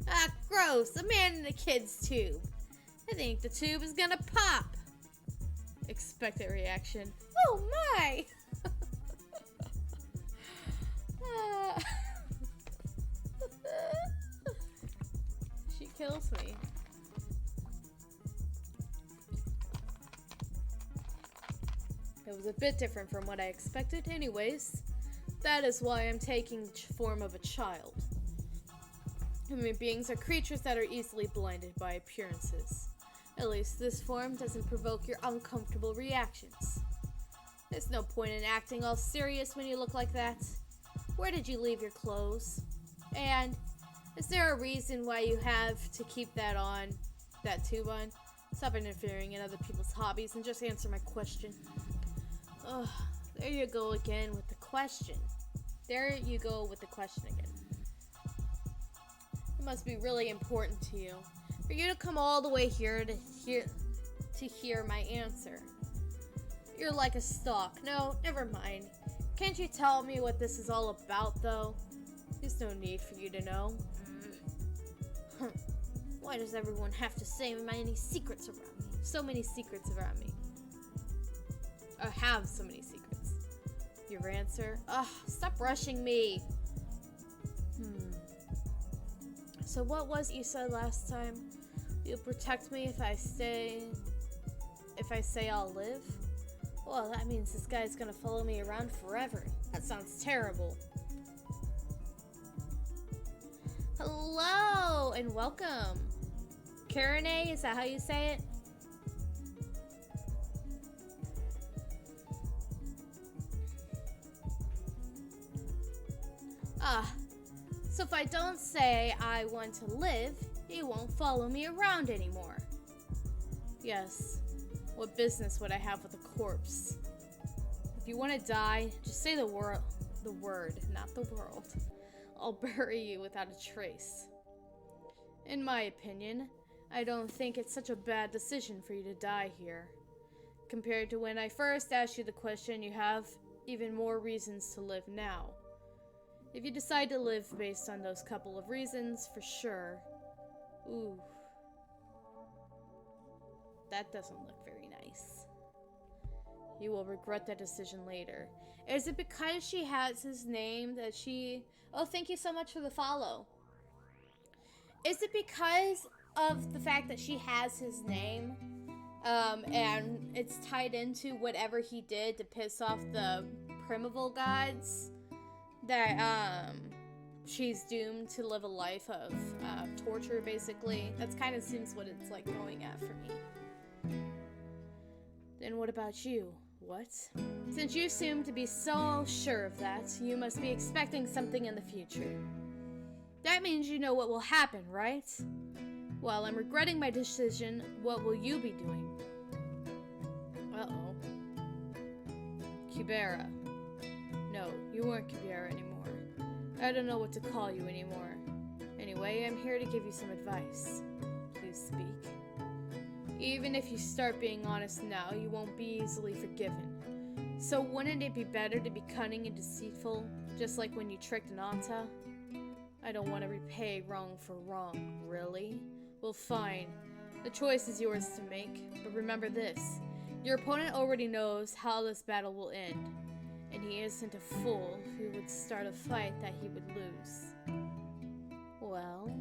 Ah, gross! A man in a kid's tube. I think the tube is gonna pop. Expected reaction. Oh my! She kills me. It was a bit different from what I expected anyways. That is why I'm taking the form of a child. Human beings are creatures that are easily blinded by appearances. At least this form doesn't provoke your uncomfortable reactions. There's no point in acting all serious when you look like that. Where did you leave your clothes? And is there a reason why you have to keep that tube on? Stop interfering in other people's hobbies and just answer my question. Ugh, there you go again with the question. There you go with the question again. It must be really important to you for you to come all the way here to hear my answer. You're like a stalk. No, never mind. Can't you tell me what this is all about, though? There's no need for you to know. Why does everyone have to say many secrets around me? So many secrets around me. Or have so many secrets. Your answer? Ugh, stop rushing me. So what was it you said last time? You'll protect me if I say I'll live? Well, that means this guy's gonna follow me around forever. That sounds terrible. Hello and welcome. Karine, is that how you say it? So if I don't say I want to live, you won't follow me around anymore. Yes. What business would I have with a corpse? If you want to die, just say the word, not the world. I'll bury you without a trace. In my opinion, I don't think it's such a bad decision for you to die here. Compared to when I first asked you the question, you have even more reasons to live now. If you decide to live based on those couple of reasons, for sure. Ooh. That doesn't look very nice. You will regret that decision later. Is it because she has his name that she... Oh, thank you so much for the follow. Is it because of the fact that she has his name? And it's tied into whatever he did to piss off the primeval gods? That, she's doomed to live a life of torture, basically. That's kind of seems what it's like going at for me. Then what about you? What? Since you seem to be so sure of that, you must be expecting something in the future. That means you know what will happen, right? While I'm regretting my decision, what will you be doing? Uh-oh. Kubera. No, you weren't Kubera anymore. I don't know what to call you anymore. Anyway, I'm here to give you some advice. Please speak. Even if you start being honest now, you won't be easily forgiven. So wouldn't it be better to be cunning and deceitful, just like when you tricked Nanta? I don't want to repay wrong for wrong, really? Well, fine. The choice is yours to make, but remember this. Your opponent already knows how this battle will end, and he isn't a fool who would start a fight that he would lose. Well,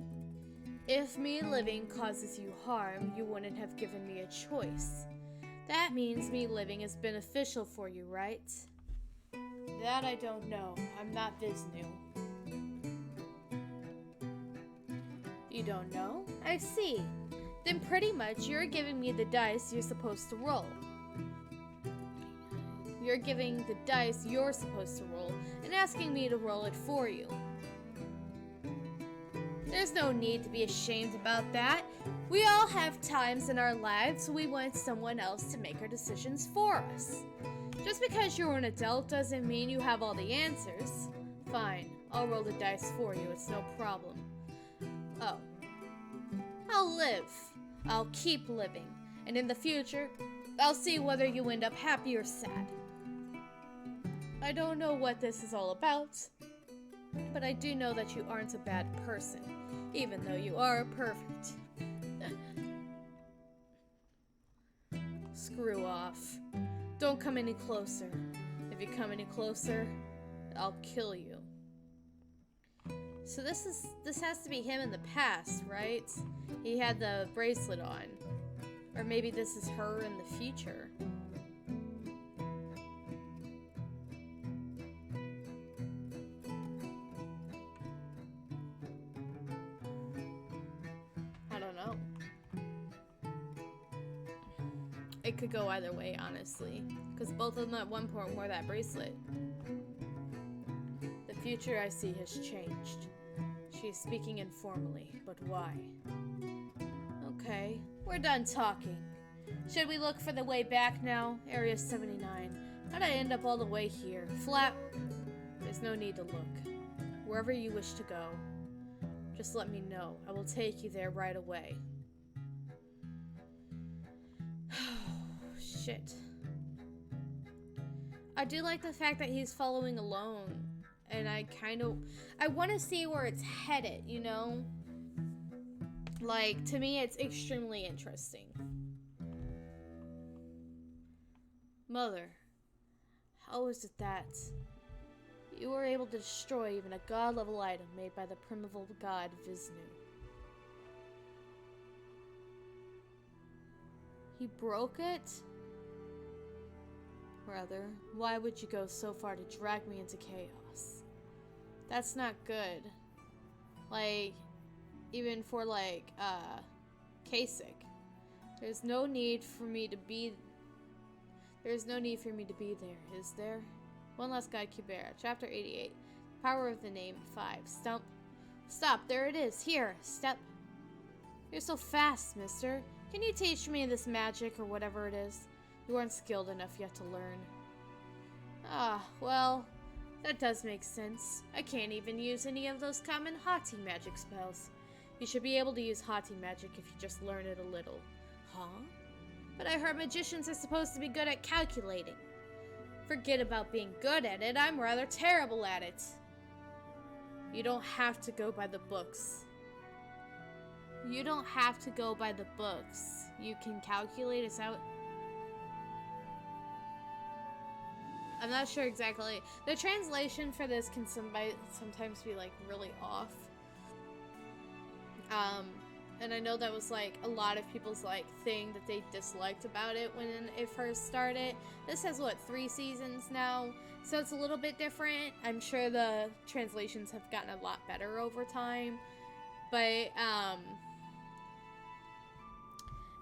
if me living causes you harm, you wouldn't have given me a choice. That means me living is beneficial for you, right? That I don't know. I'm not Vishnu. You don't know? I see. Then pretty much you're giving me the dice you're supposed to roll. You're giving the dice you're supposed to roll and asking me to roll it for you. There's no need to be ashamed about that. We all have times in our lives we want someone else to make our decisions for us. Just because you're an adult doesn't mean you have all the answers. Fine, I'll roll the dice for you, it's no problem. Oh. I'll live. I'll keep living. And in the future, I'll see whether you end up happy or sad. I don't know what this is all about, but I do know that you aren't a bad person, even though you are perfect. Screw off. Don't come any closer. If you come any closer, I'll kill you. So this has to be him in the past, right? He had the bracelet on. Or maybe this is her in the future. I don't know. It could go either way, honestly. Because both of them at one point wore that bracelet. The future I see has changed. She is speaking informally, but why? Okay, we're done talking. Should we look for the way back now? Area 79. How'd I end up all the way here? Flat? There's no need to look. Wherever you wish to go, just let me know. I will take you there right away. Shit. I do like the fact that he's following alone. And I want to see where it's headed, you know? Like, to me, it's extremely interesting. Mother, how is it that you were able to destroy even a god-level item made by the primeval god Vishnu? He broke it? Rather, why would you go so far to drag me into chaos? That's not good. Like, even for like, Kasich. There's no need for me to be there, is there? One last guy, Kubera. Chapter 88. Power of the name 5. Stump. Stop, there it is. Here, step. You're so fast, mister. Can you teach me this magic or whatever it is? You aren't skilled enough yet to learn. Ah, well, that does make sense. I can't even use any of those common Hati magic spells. You should be able to use Hati magic if you just learn it a little. Huh? But I heard magicians are supposed to be good at calculating. Forget about being good at it, I'm rather terrible at it. You don't have to go by the books. You don't have to go by the books. You can calculate us out. I'm not sure exactly. The translation for this can sometimes be like really off. And I know that was like a lot of people's like thing that they disliked about it when it first started. This has what, 3 seasons now, so it's a little bit different. I'm sure the translations have gotten a lot better over time, but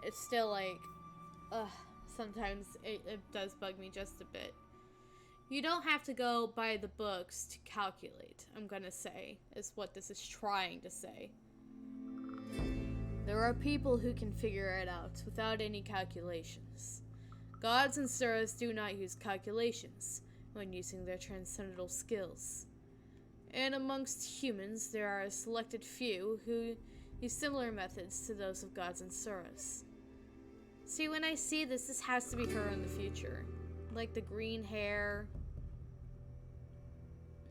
it's still like, sometimes it does bug me just a bit. You don't have to go by the books to calculate, I'm gonna say, is what this is trying to say. There are people who can figure it out without any calculations. Gods and Suras do not use calculations when using their transcendental skills. And amongst humans, there are a selected few who use similar methods to those of gods and Suras. See, when I see this, this has to be her in the future. Like the green hair.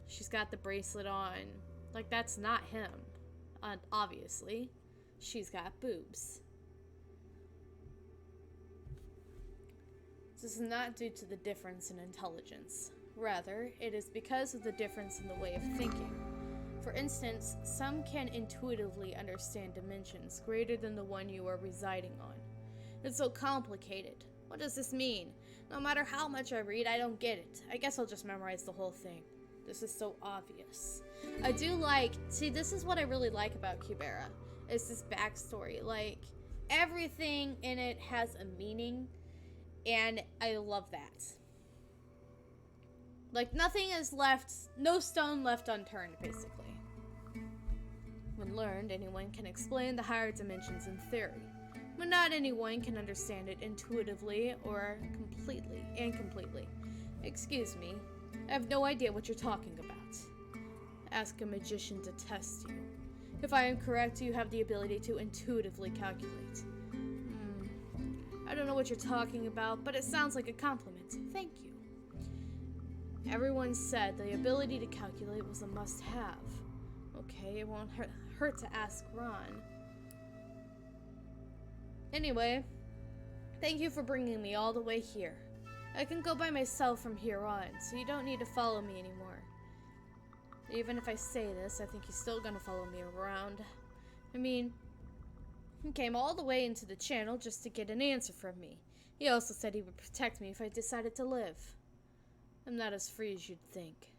She's got the bracelet on. Like, that's not him. Obviously. She's got boobs. This is not due to the difference in intelligence. Rather, it is because of the difference in the way of thinking. For instance, some can intuitively understand dimensions greater than the one you are residing on. It's so complicated. What does this mean? No matter how much I read, I don't get it. I guess I'll just memorize the whole thing. This is so obvious. I do like... See, this is what I really like about Kubera. It's this backstory. Like, everything in it has a meaning, and I love that. Like, nothing is left... No stone left unturned, basically. When learned, anyone can explain the higher dimensions in theory. But not anyone can understand it intuitively or completely. Excuse me. I have no idea what you're talking about. Ask a magician to test you. If I am correct, you have the ability to intuitively calculate. I don't know what you're talking about, but it sounds like a compliment. Thank you. Everyone said the ability to calculate was a must-have. Okay, it won't hurt to ask Ron. Anyway, thank you for bringing me all the way here. I can go by myself from here on, so you don't need to follow me anymore. Even if I say this, I think he's still gonna follow me around. I mean, he came all the way into the channel just to get an answer from me. He also said he would protect me if I decided to live. I'm not as free as you'd think.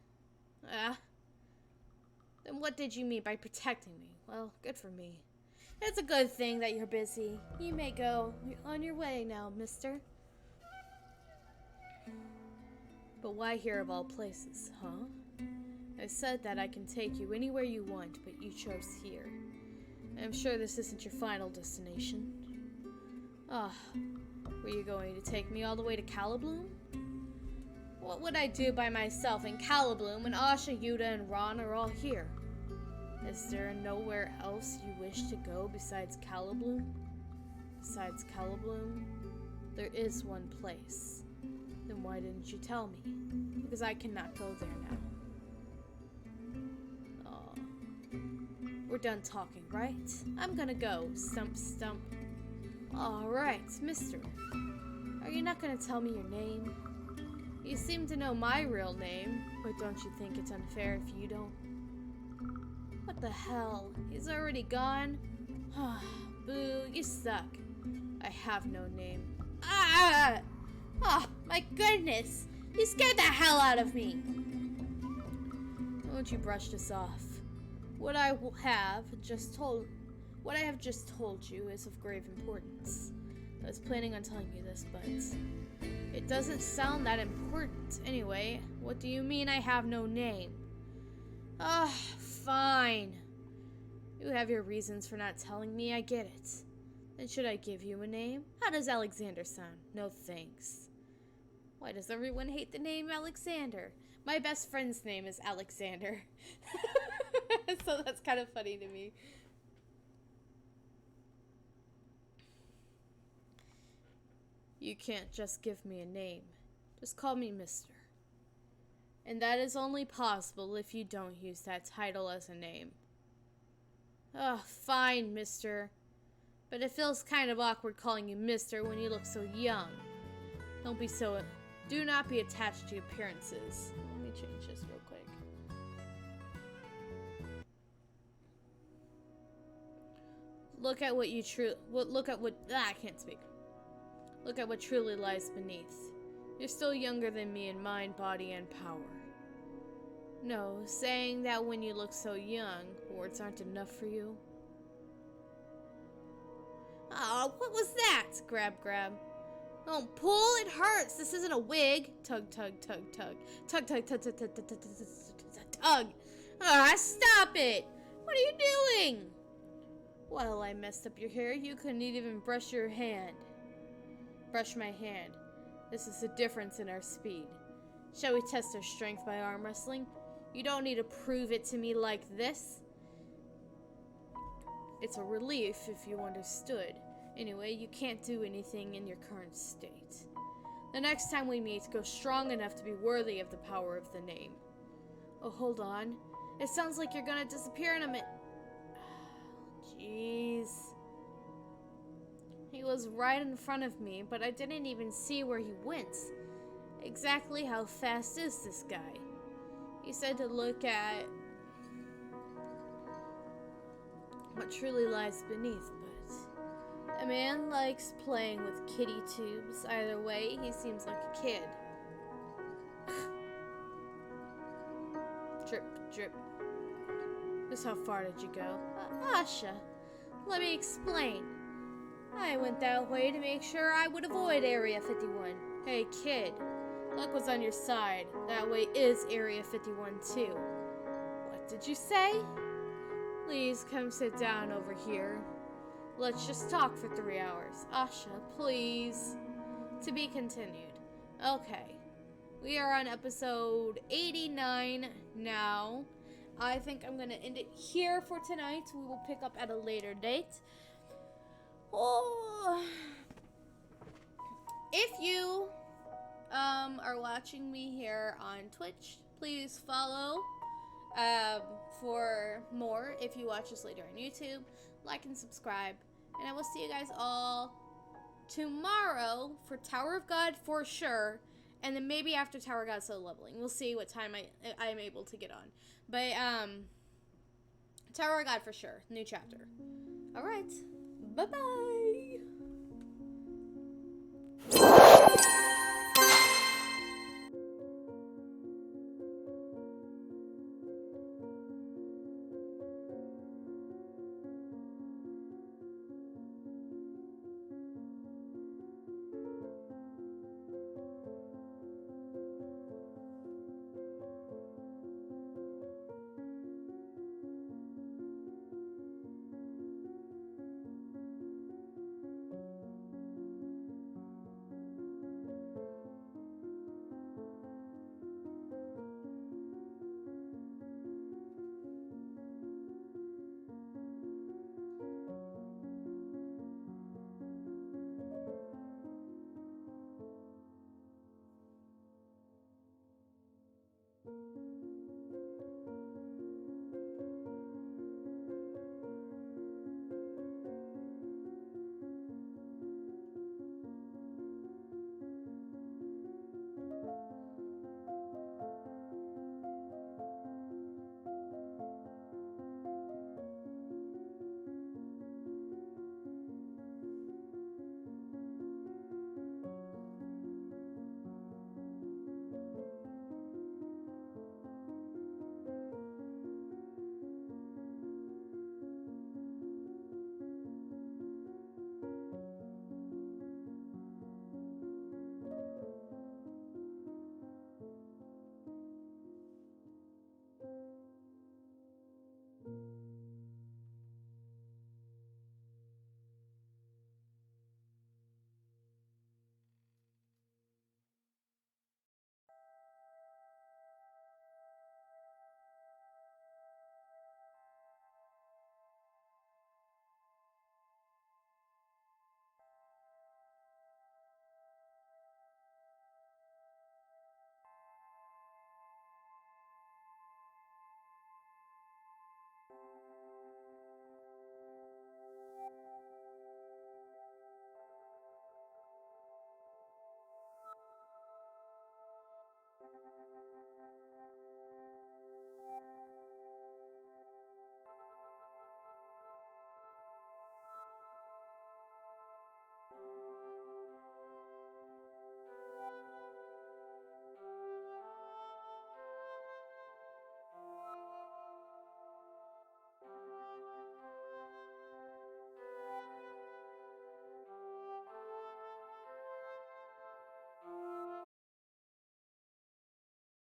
Then what did you mean by protecting me? Well, good for me. It's a good thing that you're busy. You may go on your way now, mister. But why here of all places, huh? I said that I can take you anywhere you want, but you chose here. I'm sure this isn't your final destination. Were you going to take me all the way to Calibloom? What would I do by myself in Calibloom when Asha, Yuta, and Ron are all here? Is there nowhere else you wish to go besides Calibloom? Besides Calibloom? There is one place. Then why didn't you tell me? Because I cannot go there now. We're done talking, right? I'm gonna go. Stump, stump. Alright, mister. Are you not gonna tell me your name? You seem to know my real name, but don't you think it's unfair if you don't? What the hell? He's already gone? Boo, you suck. I have no name. Oh, my goodness! You scared the hell out of me! Won't you brush this off? What I have just told you is of grave importance. I was planning on telling you this, but it doesn't sound that important. Anyway, what do you mean I have no name? Fine. You have your reasons for not telling me, I get it. Then should I give you a name? How does Alexander sound? No thanks. Why does everyone hate the name Alexander? My best friend's name is Alexander. So that's kind of funny to me. You can't just give me a name. Just call me Mister. And that is only possible if you don't use that title as a name. Fine, Mister. But it feels kind of awkward calling you Mister when you look so young. Do not be attached to appearances. Let me change this real quick. Look at what I can't speak. Look at what truly lies beneath. You're still younger than me in mind, body, and power. No, saying that when you look so young, words aren't enough for you. Oh, what was that? Grab, grab. Don't pull, it hurts. This isn't a wig. Tug, tug, tug, tug. Tug, tug, tug, tug, tug, tug, tug, tug. Stop it! What are you doing? Well, I messed up your hair. You couldn't even brush your hand. Brush my hand. This is the difference in our speed. Shall we test our strength by arm wrestling? You don't need to prove it to me like this. It's a relief if you understood. Anyway, you can't do anything in your current state. The next time we meet, go strong enough to be worthy of the power of the name. Oh, hold on. It sounds like you're gonna disappear in a minute. Jeez. He was right in front of me, but I didn't even see where he went. Exactly how fast is this guy? He said to look at what truly lies beneath, but a man likes playing with kitty tubes. Either way, he seems like a kid. Drip, drip. Just how far did you go? Asha, let me explain. I went that way to make sure I would avoid Area 51. Hey, kid. Luck was on your side. That way is Area 51 too. What did you say? Please come sit down over here. Let's just talk for 3 hours. Asha, please. To be continued. Okay. We are on episode 89 now. I think I'm going to end it here for tonight. We will pick up at a later date. Oh. If you are watching me here on Twitch, please follow for more. If you watch this later on YouTube, like and subscribe. And I will see you guys all tomorrow for Tower of God for sure. And then maybe after Tower of God solo leveling. We'll see what time I'm able to get on. But Tower of God for sure. New chapter. Alright. Bye-bye.